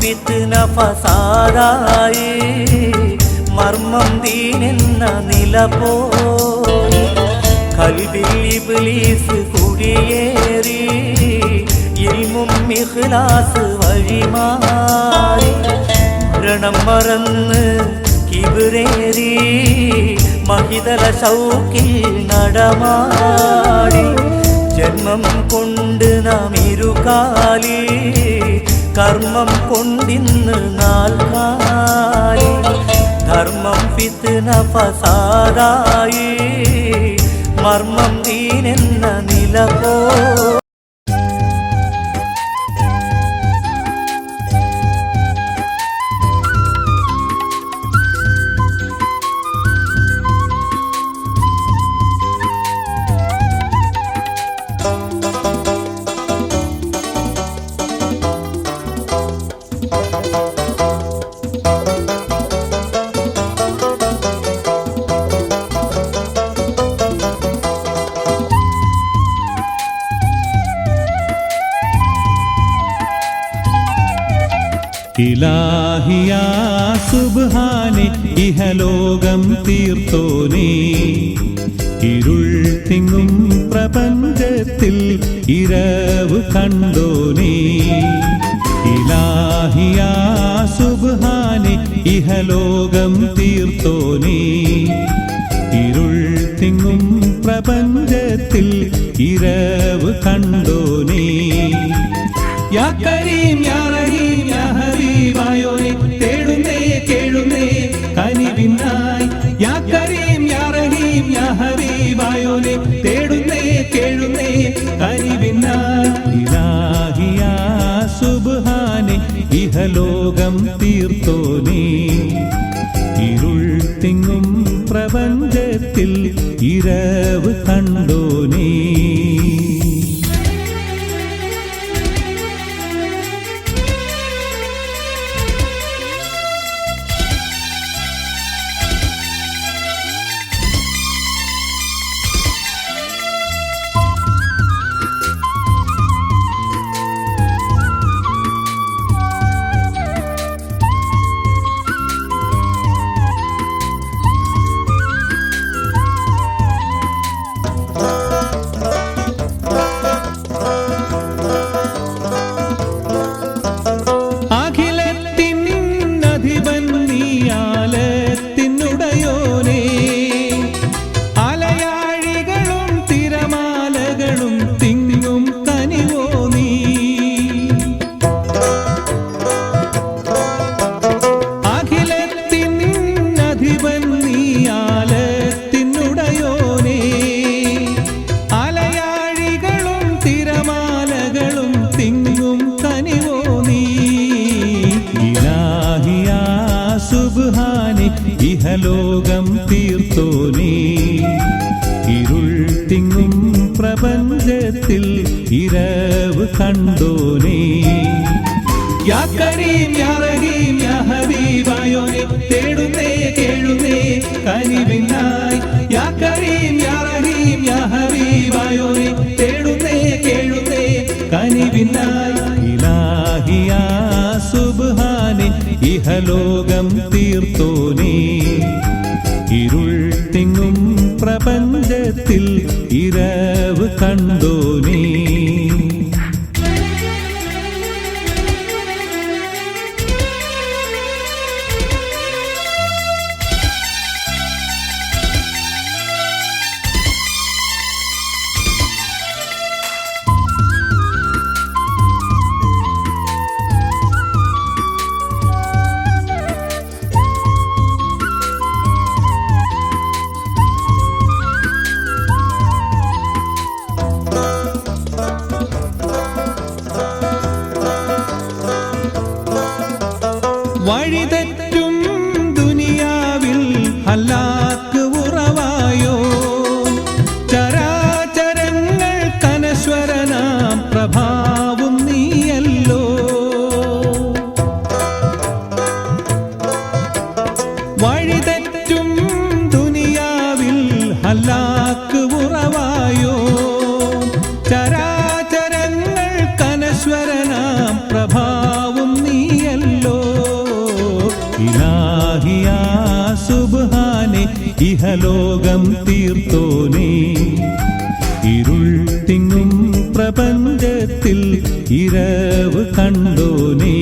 ഫിത്ന ഫസാദായി മർമ്മം ദീനെന്ന നില പോയി ഖൽബിൽ ഇബ്ലീസ് കുടിയേറി ഇൽമും ഇഖ്ലാസ് വഴിമാറി മരണം മറന്ന് കിബ്റേറി മഹിതല ശൗക്കിൽ നടമാടി ജന്മം കൊണ്ട് നാം ഇരുകാലി കർമ്മം കൊണ്ടിന്ന് നാൽക്കാലി ധർമ്മം ഫിത്ന ഫസാദായി മർമ്മം ദീനെന്ന നില പോയി ഇലാഹിയാ സുബ്ഹാനെ ഇഹലോകം തീർത്തോനേ ഇരുൾ തിങ്ങും പ്രപഞ്ചത്തിൽ ഇരവ് കണ്ടോനേ ഇലാഹിയാ സുബ്ഹാനെ ഇഹലോകം തീർത്തോനേ ഇരുൾ തിങ്ങും പ്രപഞ്ചത്തിൽ ഇരവ് കണ്ടോനേ യാ കരീം യാ റഹീം യാ ഹബീബായോനെ തേടുന്നേ കേഴുന്നേ കനിവിനായി യാ കരീം യാ റഹീം യാ ഹബീബായോനെ തേടുന്നേ കേഴുന്നേ കനിവിനായി ഇലാഹിയാ സുബ്ഹാനെ ഇഹലോകം തീർത്തോനേ ഇരുൾ തിങ്ങും പ്രപഞ്ചത്തിൽ ഇരവ് കണ്ടോനേ ഇഹലോകം തീർത്തോനേ ഇരുൾ തിങ്ങും പ്രപഞ്ചത്തിൽ ഇരവ് കണ്ടോനേ യാ കരീം യാ റഹീം യാ ഹബീബായോനെ തേടുന്നേ കേഴുന്നേ കനിവിനായി യാ കരീം യാ റഹീം യാ ഹബീബായോനെ തേടുന്നേ കേഴുന്നേ കനിവിനായി ഇലാഹിയാ സുബ്ഹാനെ ഇഹലോകം തീർത്തോനേ ഇരുൾ തിങ്ങും പ്രപഞ്ചത്തിൽ ഇരവ് കണ്ടോനേ വഴിതെറ്റും ദുനിയാവിൽ ഹലാക്ക് ഉറവായോ ചരാചരങ്ങൾ കനശ്വരനാം പ്രഭാവും നീയല്ലോ വഴിതെറ്റും ദുനിയാവിൽ ഹലാക്ക് ഉറവായോ ചരാചരങ്ങൾ കനശ്വരനാം പ്രഭാവും നീയല്ലോ ഇഹലോകം തീർത്തോനേ. ഇരുൾ തിങ്ങും പ്രപഞ്ചത്തിൽ ഇരവ് കണ്ടോനേ.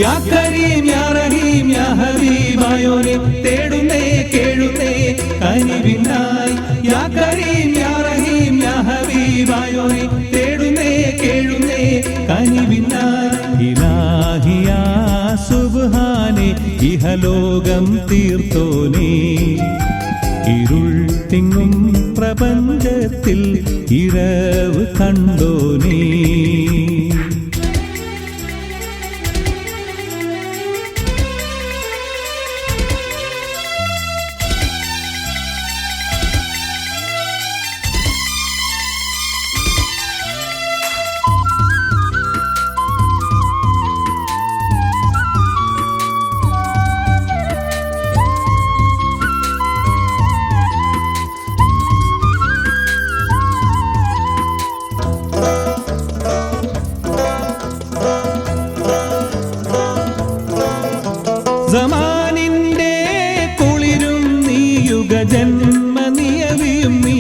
യാ കരീം യാ റഹീം യാ ഹബീബായോനെ തേടുന്നേ കേഴുന്നേ കനിവിനായി. യാ കരീം യാ റഹീം യാ ഹബീബായോനെ തേടുന്നേ കേഴുന്നേ കനിവിനായി. ഇലാഹിയാ സുബ്ഹാനേ ഇഹലോകം തീർത്തോനേ. ഇരുൾ തിങ്ങും പ്രപഞ്ചത്തിൽ ഇരവ് കണ്ടോനേ. സമാനിന്റെ കുളിരും നീ യുഗജന്മനിയവിയും നീ.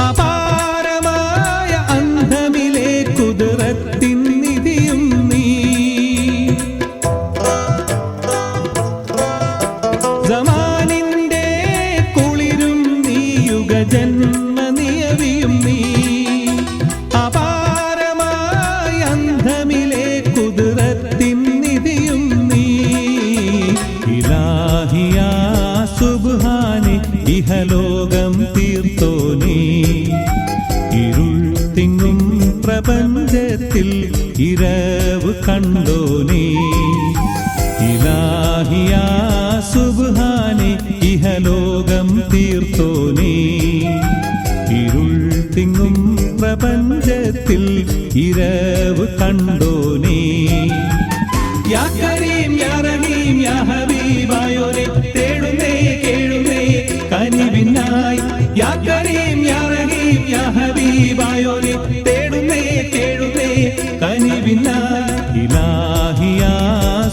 അപാരമായ അന്ധമിലെ കുതിരത്തിൻ നിധിയും നീ. സമാനിന്റെ കുളിരും നീ യുഗജന്മനിയവിയും നീ. അപാരമായ അന്ധമിലെ കുതിരത്തിൻ നിധിയും നീ. ഇലാഹിയാ സുബ്ഹാനേ ഇഹലോകം തീർത്തോനേ. ഇരുൾ തിങ്ങും പ്രപഞ്ചത്തിൽ ഇരവ് കണ്ടോനേ. ഇലാഹിയാ സുബ്ഹാനേ ഇഹലോകം തീർത്തോനേ. ഇരുൾ തിങ്ങും പ്രപഞ്ചത്തിൽ ഇരവ് കണ്ടോനേ. യാ കരീം യാ റഹീം യാ ഹബീബായോനെ തേടുന്നേ കേഴുന്നേ കനിവിനായി. യാ കരീം യാ റഹീം യാ ഹബീബായോനെ തേടുന്നേ കേഴുന്നേ കനിവിനായി. ഇലാഹിയാ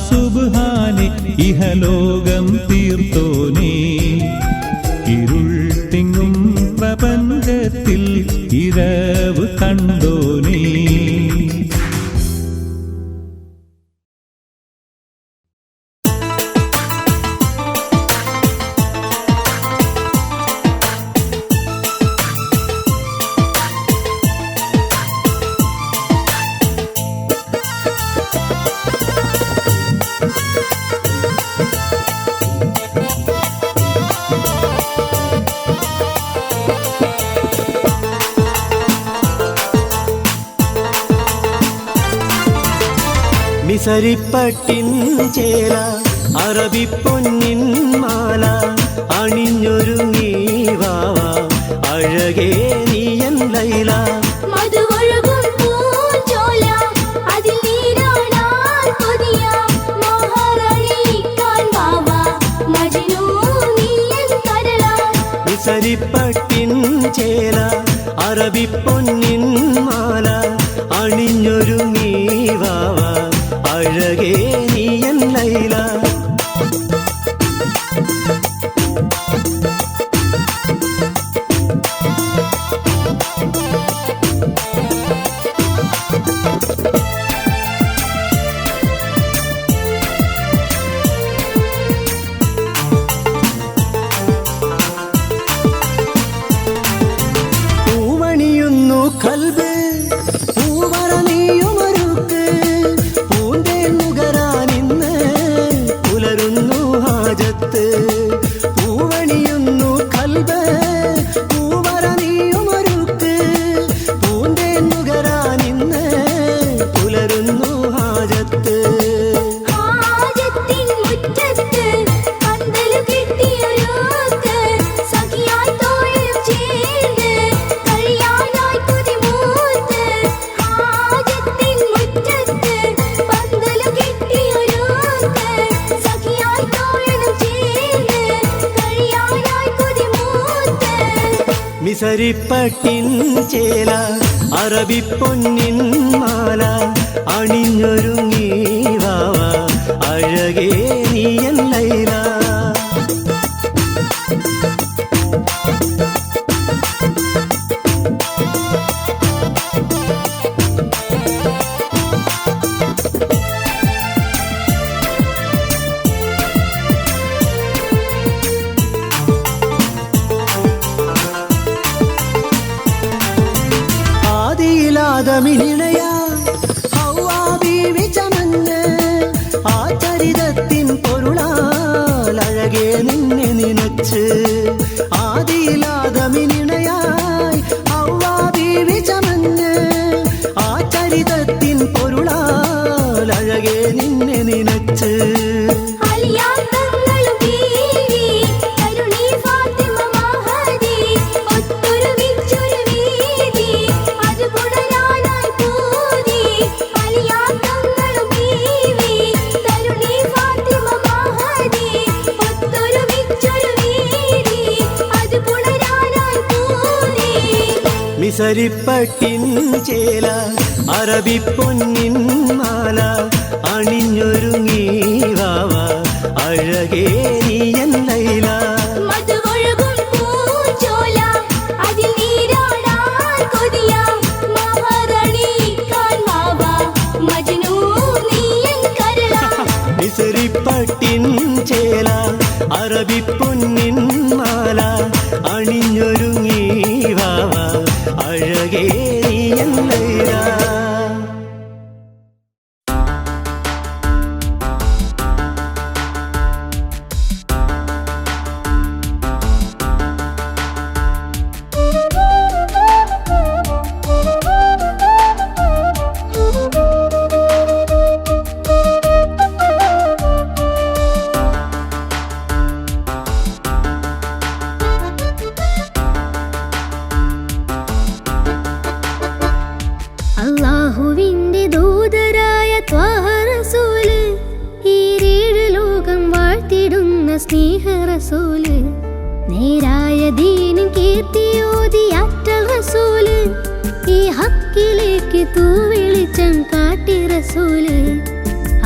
സുബ്ഹാനേ ഇഹലോകം തീർത്തോനേ. ഇരുൾ തിങ്ങും പ്രപഞ്ചത്തിൽ ഇരവ് കണ്ടോനേ. മിസരിപ്പട്ടിൻ ചേല അറബിപ്പൊന്നിൻ മാല അണിഞ്ഞൊരുങ്ങി വാവ അഴകേ നീയൻ ലൈല. മധുവൊഴുകും പൂഞ്ചോല അതിൽ നീരാടാൻ കൊതിയ മഹാറാണിക്കാൻ വാവ മജ്നൂ നീയൻ കരള. മിസരിപ്പട്ടിൻ ചേല അറബിപ്പൊന്നിൻ മാല അണിഞ്ഞൊരുങ്ങി വാവ അഴകേ നീയൻ ലൈല. പൂവണിയുന്നു കൽബ് പൂവറ നീയുമൊരുക്ക്. പൂന്തേൻ നുകരാനിന്ന് പുലരുന്നു ഹാജത്ത്. പൂവണിയുന്നു കൽബ് പൂവറ നീയുമൊരുക്ക്. പൂന്തേൻ നുകരാനിന്ന് പുലരുന്നു ഹാജത്ത്. ഹാജത്തിൻ മുറ്റത്ത് പന്തല് കെട്ടിയൊരുക്ക് സഖിയായി തോളും ചേർന്ന് കഴിയാനായി കൊതിമൂത്ത്. ഹാജത്തിൻ മുറ്റത്ത് പന്തല് കെട്ടിയൊരുക്ക് സഖിയായി തോളും ചേർന്ന് കഴിയാനായി കൊതിമൂത്ത്. മിസരിപ്പട്ടിൻ ചേല അറബിപ്പൊന്നിൻ മാല അണിഞ്ഞൊരുങ്ങി വാവ അഴകേ നീയൻ ലൈല. നിന്നെ നിനച്ച് അലിയാത്തങ്ങളും ബീവി കരുണി ഫാത്തിമ മഹദി ഒത്തൊരു വിച്ചൊരു വീതി അത് പുണരാനായി പൂതി അലിയാത്തങ്ങളും ബീവി കരുണി ഫാത്തിമ മഹദി ഒത്തൊരു വിച്ചൊരു വീതി അത് പുണരാനായി പൂതി മിസരിപ്പട്ടിൻ ചേല അറബിപ്പൊന്നിൻ മാല അണിഞ്ഞൊരുങ്ങി വാവ അഴകേ നീ എൻ ലൈല മധുവൊഴുകും പൂഞ്ചോല അതിൽ നീരാടാൻ കൊതിയ മഹറണിക്കാൻ വാവ മജ്നൂ നീ എൻ കരള മിസരിപ്പട്ടിൻ ചേല അറബിപ്പൊന്നിൻ മാല അണിഞ്ഞൊരുങ്ങി വാവ അഴകേ നീ എൻ ലൈല അല്ലാഹുവിന്റെ ദൂതരായ ത്വാഹ റസൂല് ഈരേഴ് ലോകം വാഴ്ത്തിടുന്ന സ്നേഹ റസൂല് നേരായ ദീനിൻ കീർത്തിയോതി അറ്റൽ റസൂല് ഈ ഹക്കിലേക്ക് തൂവെളിച്ചം കാട്ടി റസൂല്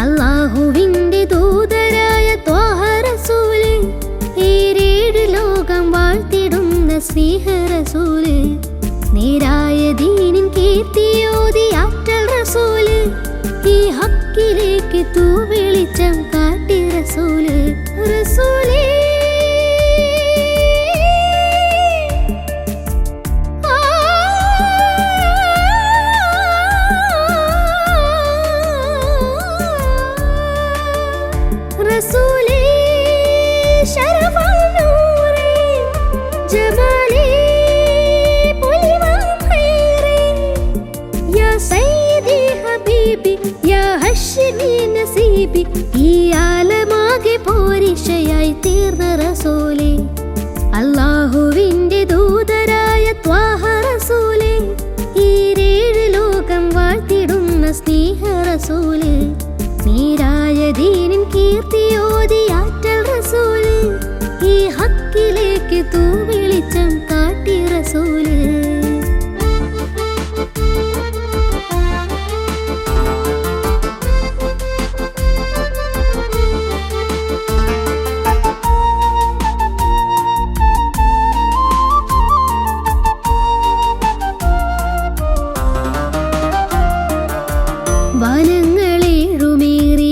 അല്ലാഹുവിന്റെ ദൂതരായ ത്വാഹ റസൂല് ഈരേഴ് ലോകം വാഴ്ത്തിടുന്ന സ്നേഹ റസൂല് നേരായ ദീനിൻ കീർത്തിയോതി അറ്റൽ റസൂല് ഈ ഹക്കിലേക്ക് തൂവെളിച്ചം കാട്ടി റസൂല് റസൂലേ റസൂലേ ശരഫാൻ നൂറേ ജമാലേ നസീബി ഈ ആലമാകെ പോരിഷയായി തീർന്ന റസൂലേ അല്ലാഹുവിന്റെ ദൂതരായ ത്വാഹ റസൂലേ ഈരേഴ് ലോകം വാഴ്ത്തിടുന്ന സ്നേഹ റസൂല് നേരായ ദീനിൻ കീർത്തിയോതി ആറ്റൽ റസൂല് ഈ ഹക്കിലേക്ക് തൂവെളിച്ചം കാട്ടി റസൂല്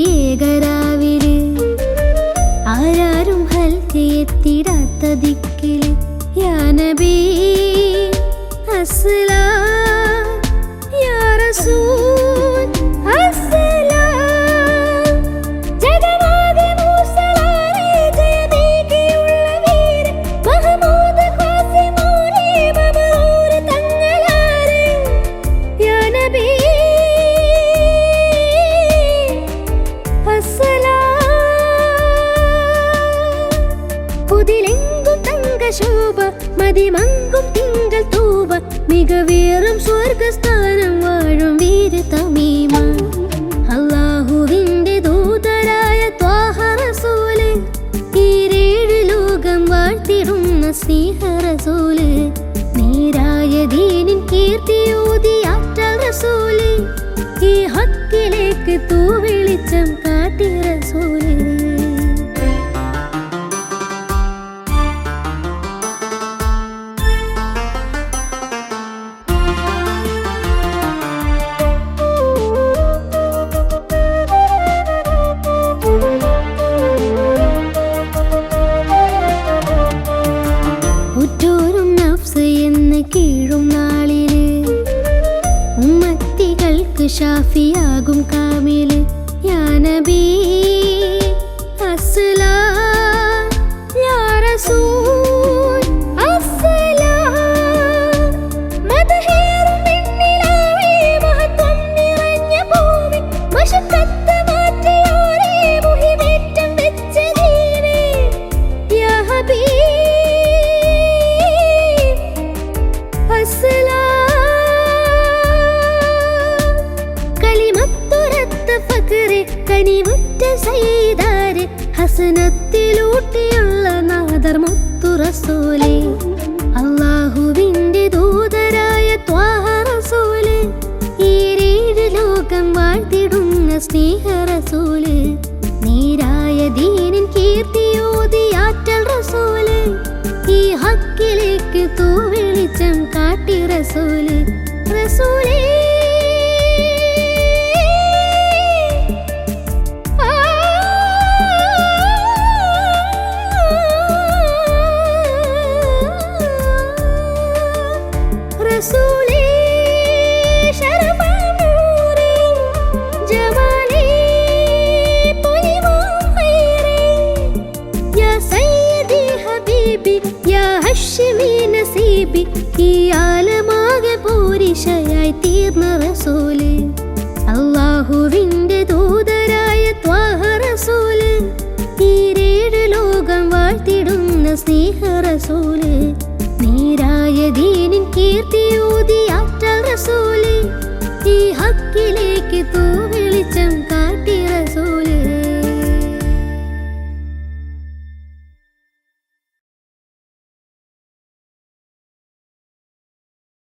വനങ്ങളേഴുമേറിയേകരാവില് ആരാരും ഹൽക്കെത്തിടാത്ത ദിക്കില് യാ നബി അസ്സലാം യാ റസൂൽ അസ്സലാം ജഗമാകെ മൂസലാരെ ജയമേകിയുള്ള വീര മഹമൂദ് ഖാസിമോനെ മമറൂർ തങ്ങളാരെ യാ നബി പുതിലെങ്കും തങ്കശോഭ മതിമങ്കും തിങ്കൾ തൂവ മികവേറും സ്വർഗസ്ഥാനം വാഴും വീര തമീമ അല്ലാഹുവിന്റെ ദൂതരായ ത്വാഹ റസൂല് ഈരേഴ് ലോകം വാഴ്ത്തിടുന്ന സ്നേഹ റസൂല് നേരായ ദീനിൻ കീർത്തിയോതി ആറ്റൽ റസൂല് ഈ ഹക്കിലേക്ക് തൂവെളിച്ചം കാട്ടി റസൂല് ഉറ്റോരും നഫ്സ് എന്ന് കീഴും നാളില് ഉമ്മത്തികൾക്ക് ഷാഫിയാകും കാമില് യാ നബി അസ്സലാം യാ റസൂൽ അസ്സലാം മദഹേറും നിന്നിലാവേ മഹത്വം നിറഞ്ഞ ഭൂമി മശക്കത്ത് മാറ്റ കനിവുറ്റ സയ്യിദാരെ ഹസനത്തിലൂട്ടിയുള്ള നാദർ മുത്തു റസൂലേ അല്ലാഹുവിന്റെ ദൂതരായ ത്വാഹ റസൂല് ഈരേഴ് ലോകം വാഴ്ത്തിടുന്ന സ്നേഹ റസൂല് നേരായ ദീനിൻ കീർത്തിയോതി ആറ്റൽ റസൂല് ഈ ഹക്കിലേക്ക് തൂവെളിച്ചം കാട്ടി റസൂല് റസൂലേ റസൂലേ ശരഫൽ നൂറേ ജമാലേ പൊലിവാം ഖൈറേ യാ സയ്യിദി ഹബീബി യാ ഹശ്മി നസീബി ഈ ആലമാകെ പൂരിശയായി തീർന്ന റസൂലേ